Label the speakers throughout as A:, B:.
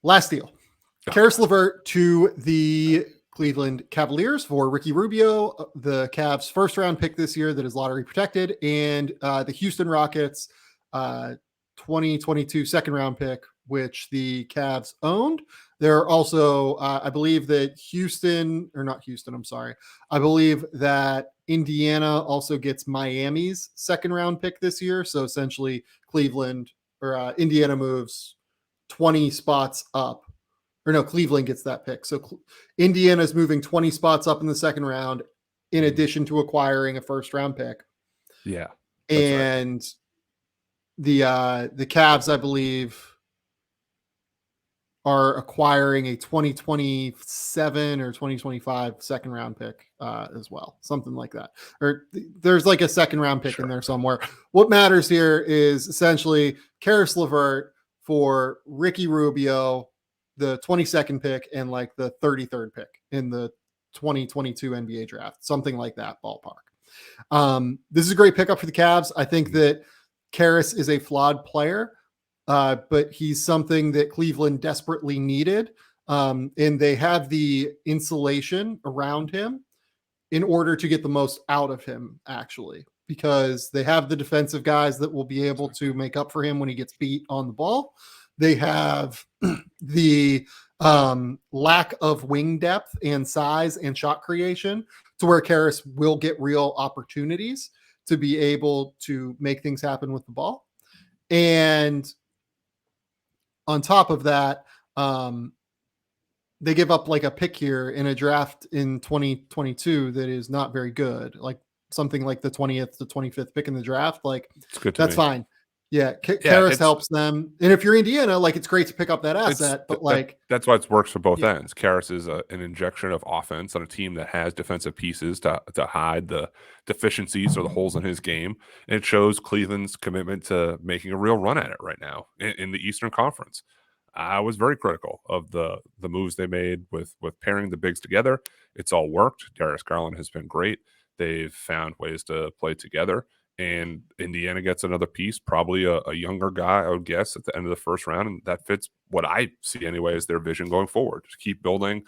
A: Last deal. Caris LeVert to the Cleveland Cavaliers for Ricky Rubio, the Cavs' first-round pick this year that is lottery protected, and the Houston Rockets 2022 second-round pick, which the Cavs owned. There are also, I believe that I believe that Indiana also gets Miami's second-round pick this year. So essentially, Indiana moves 20 spots up. Or no, Cleveland gets that pick. So Indiana is moving 20 spots up in the second round, in addition to acquiring a first-round pick.
B: Yeah,
A: and right. the Cavs, I believe, are acquiring a 2027 or 2025 second-round pick as well, something like that. Or there's like a second-round pick in there somewhere. What matters here is essentially Caris LeVert for Ricky Rubio, the 22nd pick, and like the 33rd pick in the 2022 NBA draft, something like that ballpark. This is a great pickup for the Cavs. I think that Caris is a flawed player, but he's something that Cleveland desperately needed. And they have the insulation around him in order to get the most out of him, actually, because they have the defensive guys that will be able to make up for him when he gets beat on the ball. They have the lack of wing depth and size and shot creation to where Caris will get real opportunities to be able to make things happen with the ball. And on top of that, they give up like a pick here in a draft in 2022 that is not very good, like something like the 20th to 25th pick in the draft. Like that's fine. Yeah, Caris helps them. And if you're Indiana, like it's great to pick up that asset, but
B: that's why it works for both ends. Caris is an injection of offense on a team that has defensive pieces to hide the deficiencies or the holes in his game. And it shows Cleveland's commitment to making a real run at it right now in the Eastern Conference. I was very critical of the moves they made with pairing the bigs together. It's all worked. Darius Garland has been great. They've found ways to play together. And Indiana gets another piece, probably a younger guy, I would guess, at the end of the first round. And that fits what I see anyway as their vision going forward. Just keep building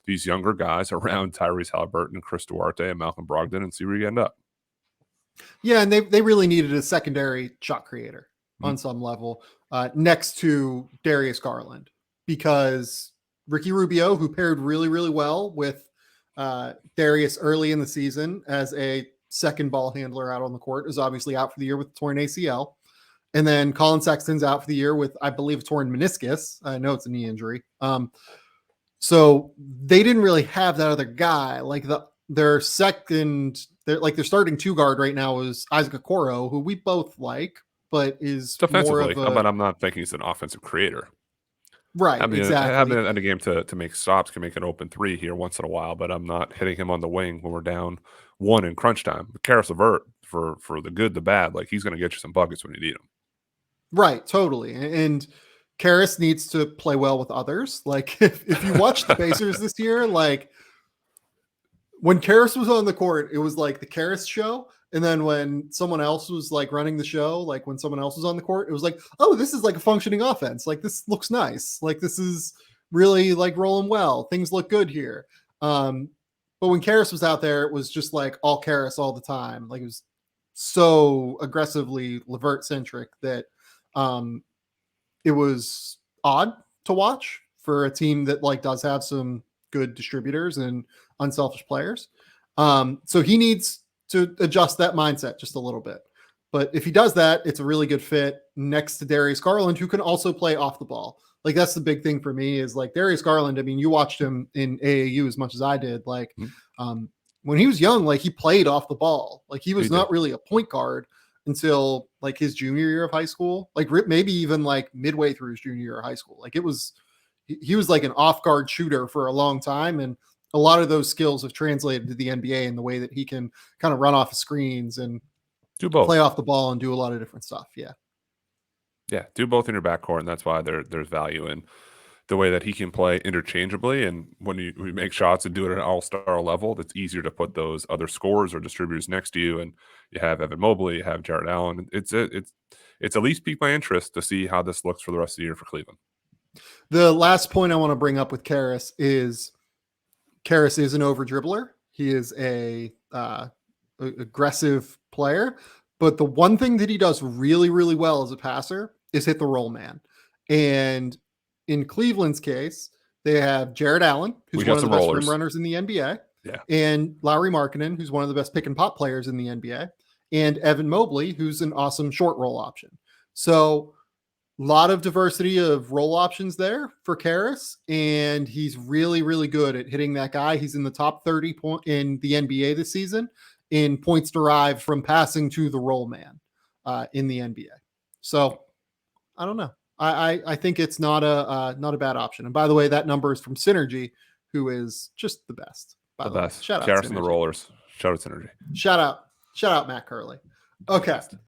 B: these younger guys around Tyrese Halliburton and Chris Duarte and Malcolm Brogdon and see where you end up.
A: Yeah, and they really needed a secondary shot creator on some level next to Darius Garland, because Ricky Rubio, who paired really, really well with Darius early in the season as a second ball handler out on the court, is obviously out for the year with torn ACL. And then Colin Sexton's out for the year with, I believe, torn meniscus. I know it's a knee injury. So they didn't really have that other guy. Like their starting two guard right now is Isaac Okoro, who we both like, but is
B: defensively,
A: more of
B: but I'm not thinking he's an offensive creator.
A: Right, exactly.
B: Having it in a game to make stops can make an open three here once in a while, but I'm not hitting him on the wing when we're down one in crunch time. But Caris LeVert, for the good, the bad, like he's going to get you some buckets when you need them.
A: Right, totally. And Caris needs to play well with others. Like if you watch the Pacers this year, like when Caris was on the court, it was like the Caris show. And then when someone else was like running the show, like when someone else was on the court, it was like, oh, this is like a functioning offense. Like this looks nice. Like this is really like rolling well. Things look good here. But when Caris was out there, it was just like all Caris all the time. Like it was so aggressively LeVert centric that it was odd to watch for a team that like does have some good distributors and unselfish players. So he needs to adjust that mindset just a little bit. But if he does that, it's a really good fit next to Darius Garland, who can also play off the ball. Like that's the big thing for me is like Darius Garland. I mean, you watched him in AAU as much as I did. Like when he was young, like he played off the ball. Like he was not really a point guard until like his junior year of high school, like maybe even like midway through his junior year of high school. Like he was like an off guard shooter for a long time. And a lot of those skills have translated to the NBA in the way that he can kind of run off of screens and
B: do both,
A: play off the ball and do a lot of different stuff. Yeah.
B: Yeah. Do both in your backcourt. And that's why there's value in the way that he can play interchangeably. And when we make shots and do it at an all-star level, it's easier to put those other scorers or distributors next to you. And you have Evan Mobley, you have Jarrett Allen. It's at least piqued my interest to see how this looks for the rest of the year for Cleveland.
A: The last point I want to bring up with Caris is an over dribbler. He is a aggressive player, but the one thing that he does really, really well as a passer is hit the roll man. And in Cleveland's case, they have Jared Allen, who's one of the best rim runners in the NBA, and Lauri Markkanen, who's one of the best pick and pop players in the NBA, and Evan Mobley, who's an awesome short roll option. So a lot of diversity of roll options there for Caris, and he's really, really good at hitting that guy. He's in the top 30 in the NBA this season in points derived from passing to the roll man in the NBA. So I don't know. I think it's not a bad option. And by the way, that number is from Synergy, who is just the best.
B: The best.
A: Shout out
B: Caris and the Rollers. Shout out Synergy.
A: Shout out Matt Curley. Okay.